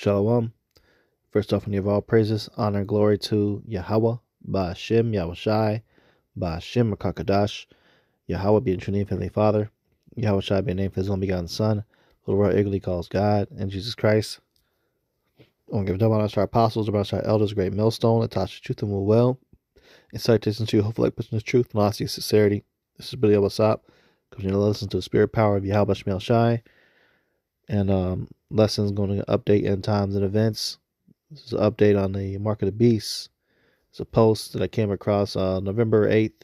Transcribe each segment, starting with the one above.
Shalom. First off, we give all praises, honor, and glory to YAHAWAH, BAHASHAM, YAHAWASHI, BAHASHAM, QADASH, YAHAWAH being true name for Heavenly Father, YAHAWASHI being named for His only begotten Son, who the world eagerly calls God, and Jesus Christ. I want to give double honor to our apostles, about our elders, great millstone, that taught the truth and will well, and citations to hopefully like pushing the truth and honesty and sincerity. This is Billy What's because you listen to the spirit power of Yahweh Shai, and lessons going to update end times and events. This is an update on the Mark of the Beast. It's a post that I came across November 8th.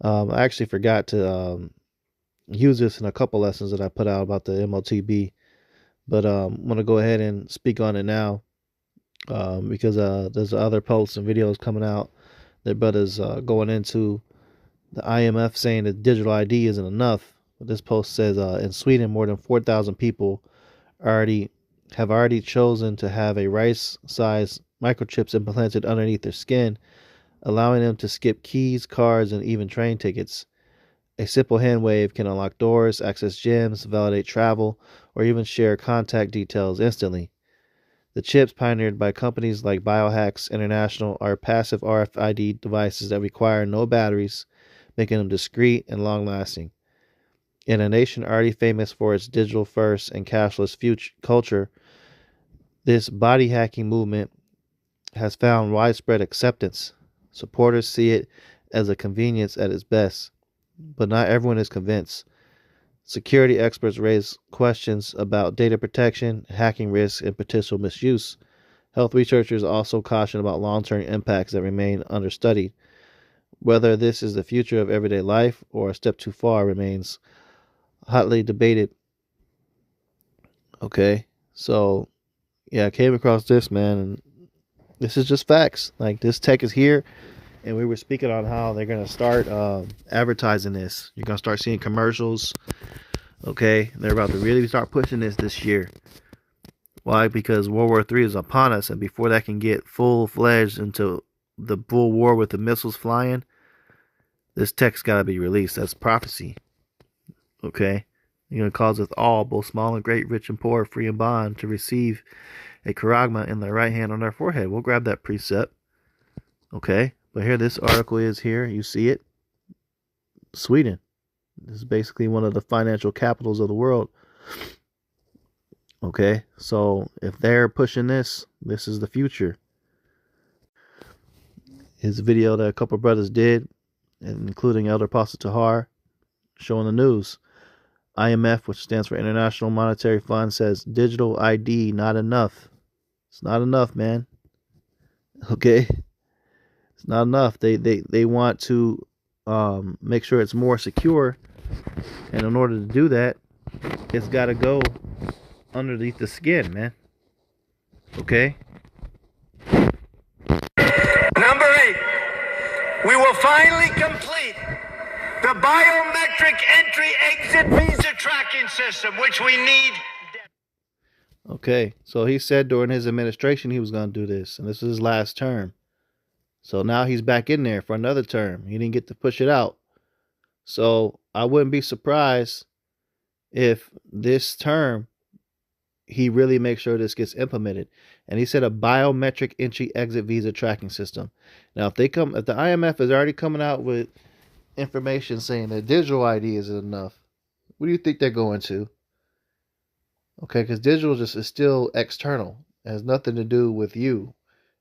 I actually forgot to use this in a couple lessons that I put out about the MOTB, but I'm going to go ahead and speak on it now because there's other posts and videos coming out that brothers going into the IMF saying that digital ID isn't enough. But this post says in Sweden, more than 4,000 people have already chosen to have a rice-sized microchips implanted underneath their skin, allowing them to skip keys, cards, and even train tickets. A simple hand wave can unlock doors, access gyms, validate travel, or even share contact details instantly. The chips pioneered by companies like Biohacks International are passive RFID devices that require no batteries, making them discreet and long-lasting. In a nation already famous for its digital-first and cashless culture, this body hacking movement has found widespread acceptance. Supporters see it as a convenience at its best, but not everyone is convinced. Security experts raise questions about data protection, hacking risks, and potential misuse. Health researchers also caution about long-term impacts that remain understudied. Whether this is the future of everyday life or a step too far remains hotly debated. Okay, so yeah, I came across this, man, and this is just facts. Like, this tech is here, and we were speaking on how they're going to start advertising this. You're going to start seeing commercials. Okay, they're about to really start pushing this year. Why? Because World War III is upon us, and before that can get full-fledged into the full war with the missiles flying, this tech's got to be released. That's prophecy. Okay? You're going to cause us all, both small and great, rich and poor, free and bond, to receive a charagma in their right hand on their forehead. We'll grab that precept. Okay? But here this article is here. You see it. Sweden. This is basically one of the financial capitals of the world. Okay? So if they're pushing this, this is the future. His video that a couple brothers did, including Elder Apostle Tahar, showing the news. IMF, which stands for International Monetary Fund, says digital ID not enough. It's not enough, man. Okay? It's not enough. They want to make sure it's more secure, and in order to do that, it's got to go underneath the skin, man. Okay? Number 8, we will finally complete the biometric entry-exit visa tracking system, which we need. Okay, so he said during his administration he was going to do this, and this is his last term. So now he's back in there for another term. He didn't get to push it out. So I wouldn't be surprised if this term he really makes sure this gets implemented. And he said a biometric entry-exit visa tracking system. Now, if the IMF is already coming out with information saying that digital ID isn't enough, what do you think they're going to? Okay, because digital just is still external. It has nothing to do with you.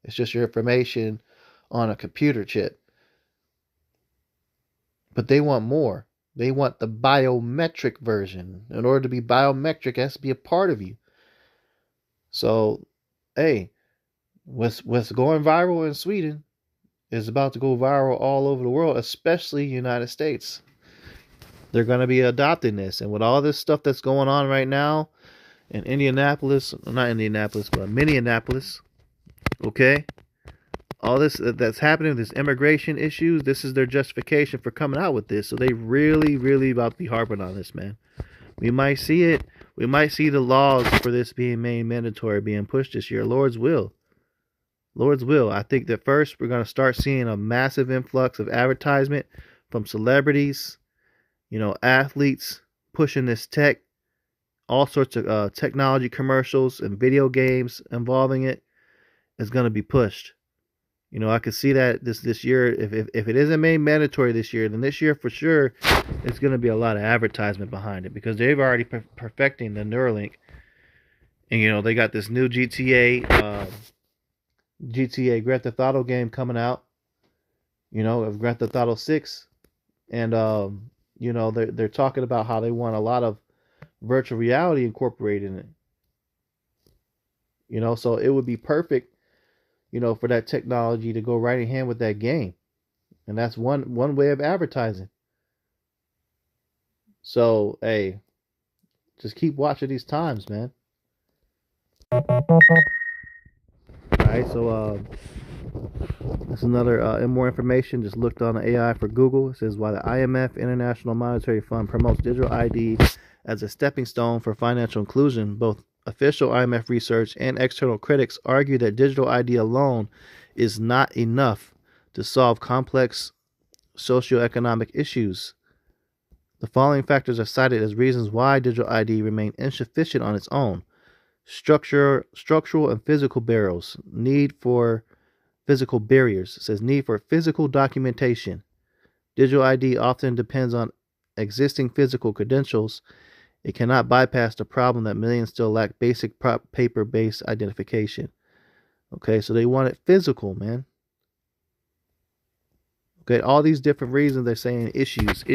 It's just your information on a computer chip. But they want more. They want the biometric version. In order to be biometric, it has to be a part of you. So, hey, what's going viral in Sweden is about to go viral all over the world, especially United States. They're going to be adopting this. And with all this stuff that's going on right now in Minneapolis, okay? All this that's happening, this immigration issues, this is their justification for coming out with this. So they really, really about to be harping on this, man. We might see it. We might see the laws for this being made mandatory being pushed this year. Lord's will. Lord's will. I think that first we're going to start seeing a massive influx of advertisement from celebrities, athletes pushing this tech all sorts of technology commercials and video games involving it is going to be pushed. I could see that this year, if it isn't made mandatory this year, then this year for sure, it's going to be a lot of advertisement behind it because they've already perfecting the Neuralink, and they got this new GTA Grand Theft Auto game coming out, of Grand Theft Auto 6, and they're talking about how they want a lot of virtual reality incorporated in it. So it would be perfect, for that technology to go right in hand with that game. And that's one way of advertising. So, hey, just keep watching these times, man. All right, so that's another and more information. Just looked on the AI for Google. It says why the IMF International Monetary Fund promotes digital ID as a stepping stone for financial inclusion. Both official IMF research and external critics argue that digital ID alone is not enough to solve complex socioeconomic issues. The following factors are cited as reasons why digital ID remain insufficient on its own. Structural and physical barriers. Need for physical barriers. It says need for physical documentation. Digital ID often depends on existing physical credentials. It cannot bypass the problem that millions still lack basic paper-based identification. Okay, so they want it physical, man. Okay, all these different reasons they're saying issues.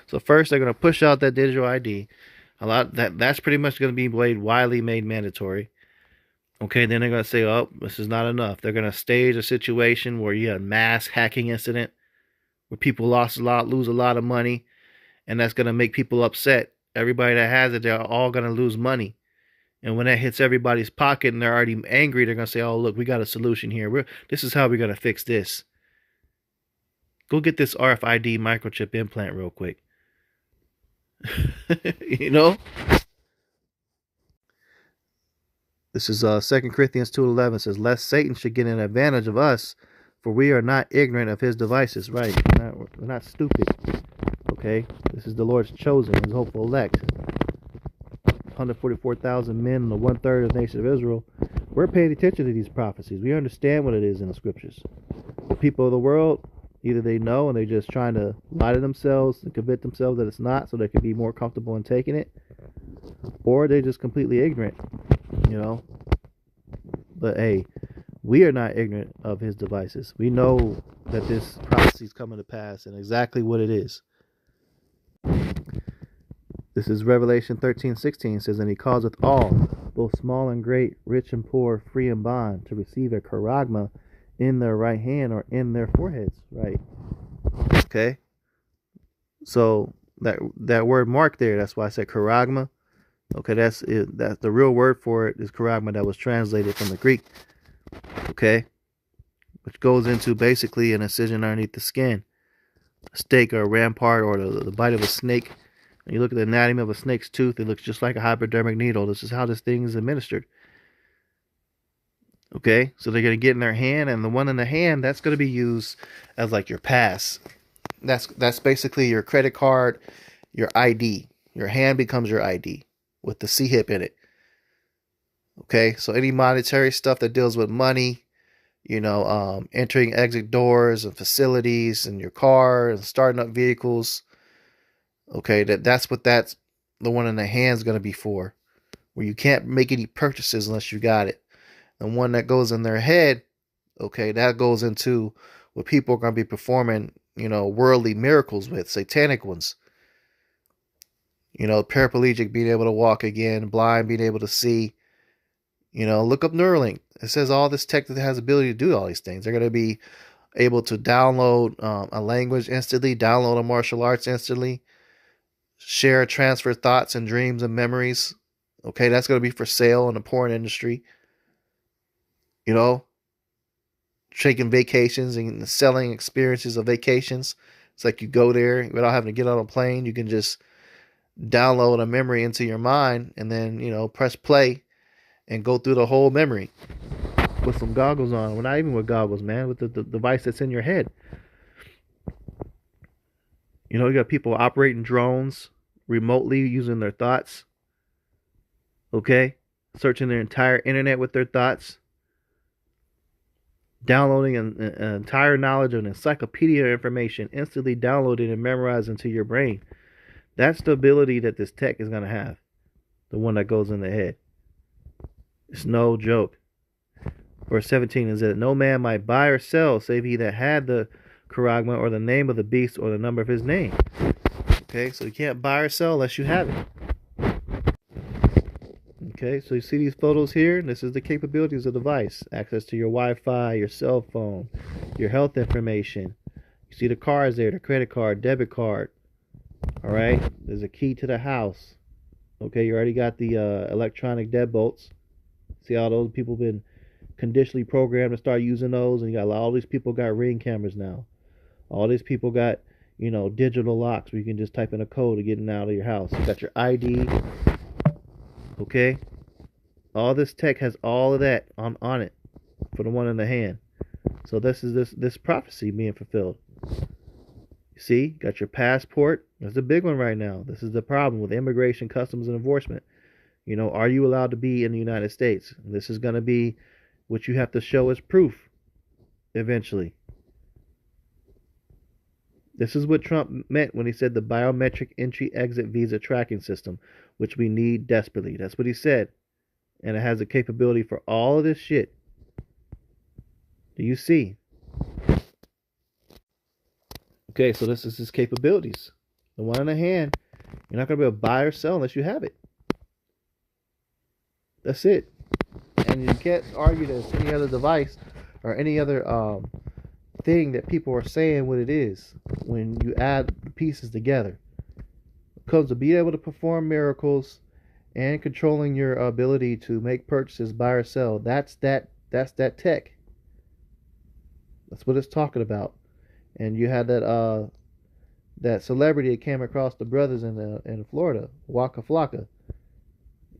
So first they're going to push out that digital ID. That's pretty much going to be widely made mandatory. Okay, then they're going to say, oh, this is not enough. They're going to stage a situation where you have a mass hacking incident where people lose a lot of money, and that's going to make people upset. Everybody that has it, they're all going to lose money. And when that hits everybody's pocket and they're already angry, they're going to say, oh, look, we got a solution here. This is how we're going to fix this. Go get this RFID microchip implant real quick. This is 2 Corinthians 2:11 says, lest Satan should get an advantage of us, for we are not ignorant of his devices. Right. We're not stupid. Okay. This is the Lord's chosen, his hopeful elect. 144,000 men and the 1/3 of the nation of Israel. We're paying attention to these prophecies. We understand what it is in the scriptures. The people of the world, either they know and they're just trying to lie to themselves and convince themselves that it's not so they can be more comfortable in taking it, or they're just completely ignorant, But hey, we are not ignorant of his devices. We know that this prophecy is coming to pass and exactly what it is. This is Revelation 13:16 says, and he causeth all, both small and great, rich and poor, free and bond, to receive a charagma in their right hand or in their foreheads. Right. Okay. So that word mark there, that's why I said charagma. Okay, that's it. That's the real word for it is charagma that was translated from the Greek. Okay. Which goes into basically an incision underneath the skin. A stake or a rampart or the bite of a snake. When you look at the anatomy of a snake's tooth, it looks just like a hypodermic needle. This is how this thing is administered. Okay, so they're going to get in their hand, and the one in the hand, that's going to be used as like your pass. That's basically your credit card, your ID. Your hand becomes your ID with the C-hip in it. Okay, so any monetary stuff that deals with money, entering, exit doors and facilities and your car and starting up vehicles. Okay, that's what the one in the hand is going to be for, where you can't make any purchases unless you got it. And one that goes in their head, okay, that goes into what people are going to be performing, worldly miracles with, satanic ones. Paraplegic being able to walk again, blind being able to see. Look up Neuralink. It says all this tech that has the ability to do all these things. They're going to be able to download a language instantly, download a martial arts instantly, share, transfer thoughts and dreams and memories. Okay, that's going to be for sale in the porn industry. Taking vacations and selling experiences of vacations. It's like you go there without having to get on a plane. You can just download a memory into your mind and then, press play and go through the whole memory with some goggles on. Well, not even with goggles, man, with the device that's in your head. You got people operating drones remotely using their thoughts. Okay? Searching their entire internet with their thoughts, downloading an entire knowledge of an encyclopedia of information, instantly downloaded and memorized into your brain. That's the ability that this tech is going to have, the one that goes in the head. It's no joke. Verse 17 is that no man might buy or sell save he that had the charagma or the name of the beast or the number of his name. Okay, so you can't buy or sell unless you have it. Okay, so you see these photos here? This is the capabilities of the device. Access to your Wi-Fi, your cell phone, your health information. You see the cards there, the credit card, debit card. All right, there's a key to the house. Okay, you already got the electronic deadbolts. See how those people been conditionally programmed to start using those, and you got all these people got Ring cameras now. All these people got, you know, digital locks where you can just type in a code to get in and out of your house. You got your ID. Okay, all this tech has all of that on it for the one in the hand. So this is this prophecy being fulfilled. You see, got your passport. That's a big one right now. This is the problem with immigration, customs, and enforcement. You know, are you allowed to be in the United States? This is going to be what you have to show as proof eventually. This is what Trump meant when he said the biometric entry-exit visa tracking system, which we need desperately. That's what he said. And it has the capability for all of this shit. Do you see? Okay, so this is his capabilities. The one in the hand, you're not going to be able to buy or sell unless you have it. That's it. And you can't argue that it's any other device or any other thing that people are saying what it is when you add the pieces together. It comes to be able to perform miracles and controlling your ability to make purchases, buy or sell. That's that tech. That's what it's talking about. And you had that celebrity that came across the brothers in Florida, Waka Flocka.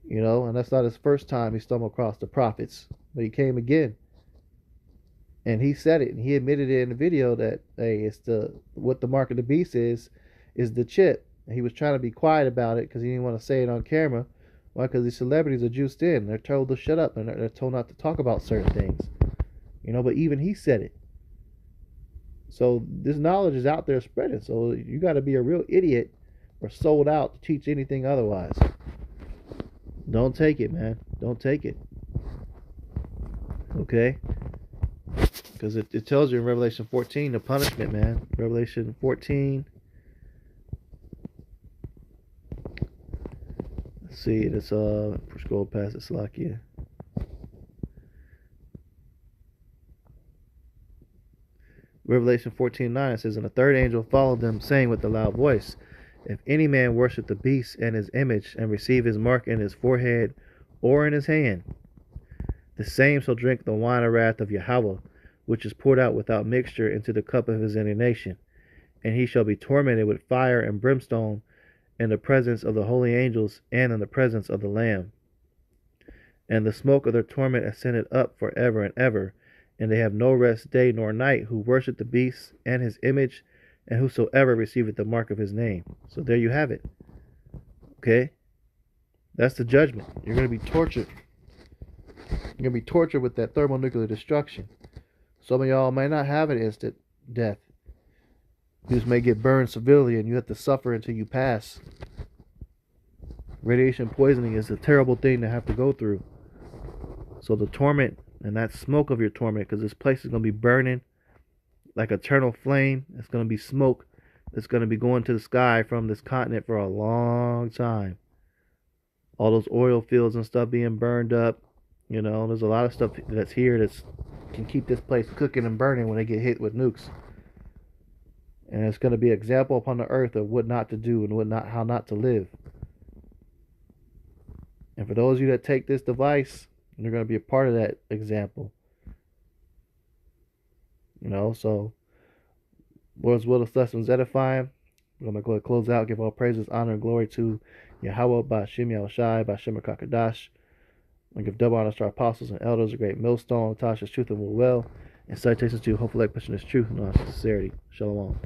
You know, and that's not his first time he stumbled across the prophets, but he came again. And he said it, and he admitted it in the video that, hey, it's what the mark of the beast is the chip. And he was trying to be quiet about it because he didn't want to say it on camera. Why? Because these celebrities are juiced in. They're told to shut up, and they're told not to talk about certain things. You know, but even he said it. So this knowledge is out there spreading. So you got to be a real idiot or sold out to teach anything otherwise. Don't take it, man. Don't take it. Okay? Because it tells you in Revelation 14 the punishment, man. Revelation 14. Let's see. Let's scroll past it, Slakia. Revelation 14:9 says, and the third angel followed them, saying with a loud voice, if any man worship the beast and his image, and receive his mark in his forehead or in his hand, the same shall drink the wine of wrath of YAHAWAH, which is poured out without mixture into the cup of his indignation. And he shall be tormented with fire and brimstone in the presence of the holy angels and in the presence of the Lamb. And the smoke of their torment ascended up for ever and ever, and they have no rest day nor night who worship the beast and his image, and whosoever receiveth the mark of his name. So there you have it. Okay? That's the judgment. You're going to be tortured. You're going to be tortured with that thermonuclear destruction. Some of y'all may not have an instant death. You just may get burned severely and you have to suffer until you pass. Radiation poisoning is a terrible thing to have to go through. So the torment and that smoke of your torment, because this place is going to be burning like eternal flame. It's going to be smoke that's going to be going to the sky from this continent for a long time. All those oil fields and stuff being burned up. You know, there's a lot of stuff that's here that can keep this place cooking and burning when they get hit with nukes. And it's going to be an example upon the earth of what not to do and how not to live. And for those of you that take this device, you're going to be a part of that example. You know, so Lord's will, this lesson was edifying. We're going to go ahead and close out, give all praises, honor, and glory to YAHAWAH, BAHASHAM, YAHAWASHI, BAHASHAM, QADASH. And give double honor to our apostles and elders, a great millstone, Tasha's truth and will well, and citations to hopefully pushing this truth and our sincerity. Shalom.